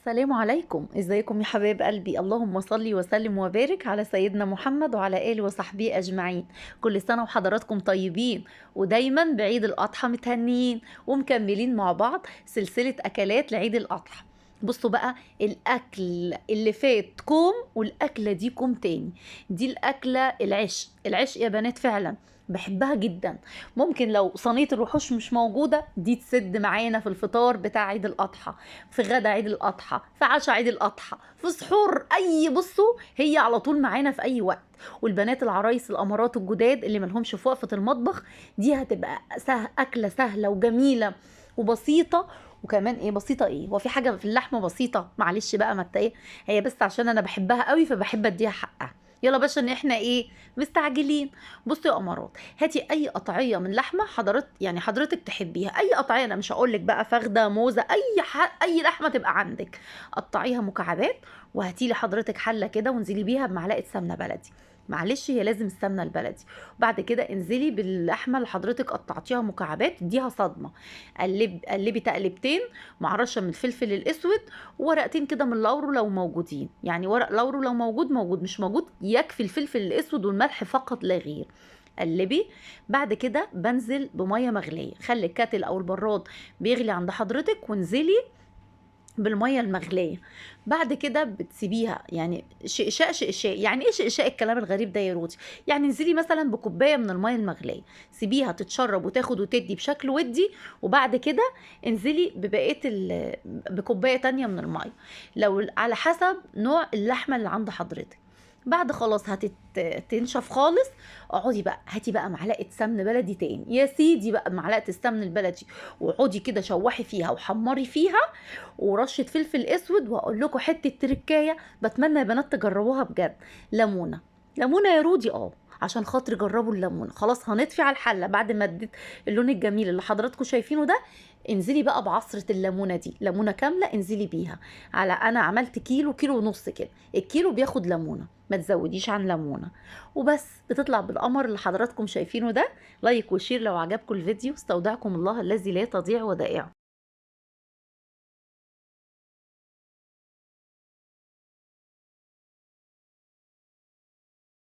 السلام عليكم، ازيكم يا حبايب قلبي؟ اللهم صل وسلم وبارك على سيدنا محمد وعلى آله وصحبه أجمعين. كل سنة وحضراتكم طيبين ودايما بعيد الأضحى متهنيين ومكملين مع بعض سلسلة أكلات لعيد الأضحى. بصوا بقى، الأكل اللي فات كوم والأكلة دي كوم تاني. دي الأكلة العشق يا بنات، فعلا بحبها جدا. ممكن لو صينية الوحوش مش موجودة دي تسد معانا في الفطار بتاع عيد الأضحى، في غدا عيد الأضحى، في عشاء عيد الأضحى، في سحور، بصوا هي على طول معانا في أي وقت. والبنات العرايس الأمارات الجداد اللي ملهمش في وقفة المطبخ، دي هتبقى أكلة سهلة وجميلة وبسيطة. وكمان بسيطة هو في حاجة في اللحمة بسيطة؟ معلش بقى، ما هي بس عشان أنا بحبها قوي فبحب أديها حقها. يلا باشا، ان احنا مستعجلين. بصي يا امارات، هاتي اي قطعيه من لحمه حضرتك تحبيها، اي قطعيه، انا مش هقول لك بقى فخده، موزه، اي لحمه تبقى عندك، قطعيها مكعبات. وهاتي لي حضرتك حله كده وانزلي بيها بمعلقه سمنه بلدي. معلش، هي لازم السمنه البلدي. وبعد كده انزلي باللحمه اللي حضرتك قطعتيها مكعبات، اديها صدمه. قلبي تقلبتين مع رشه من الفلفل الاسود وورقتين كده من اللورو لو موجودين، يعني ورق لورو لو موجود، مش موجود يكفي الفلفل الاسود والملح فقط لا غير. قلبي. بعد كده بنزل بميه مغليه، خلي الكاتل او البراد بيغلي عند حضرتك وانزلي بالميه المغليه. بعد كده بتسيبيها، يعني شقشاق. يعني ايه شقشاق الكلام الغريب ده يا رودي؟ يعني انزلي مثلا بكوبايه من الميه المغليه، سيبيها تتشرب وتاخد وتدي بشكل ودي. وبعد كده انزلي بكوبايه تانية من الميه، لو على حسب نوع اللحمه اللي عند حضرتك. بعد خلاص تنشف خالص، اقعدي بقى، هاتي بقى معلقه سمن بلدي تاني يا سيدي، بقى معلقه السمن البلدي، واقعدي كده شوحي فيها وحمري فيها، ورشه فلفل اسود. واقول لكم حته تركايه بتمنى يا بنات تجربوها بجد: ليمونه. ليمونه يا رودي، عشان خاطر جربوا الليمونه. خلاص هنطفي على الحله بعد ما اديت اللون الجميل اللي حضراتكم شايفينه ده. انزلي بقى بعصره الليمونه دي، ليمونه كامله انزلي بيها. انا عملت كيلو ونص كده، الكيلو بياخد ليمونه، ما تزوديش عن ليمونه. وبس بتطلع بالقمر اللي حضراتكم شايفينه ده. لايك وشير لو عجبكم الفيديو. استودعكم الله الذي لا تضيع ودائعه.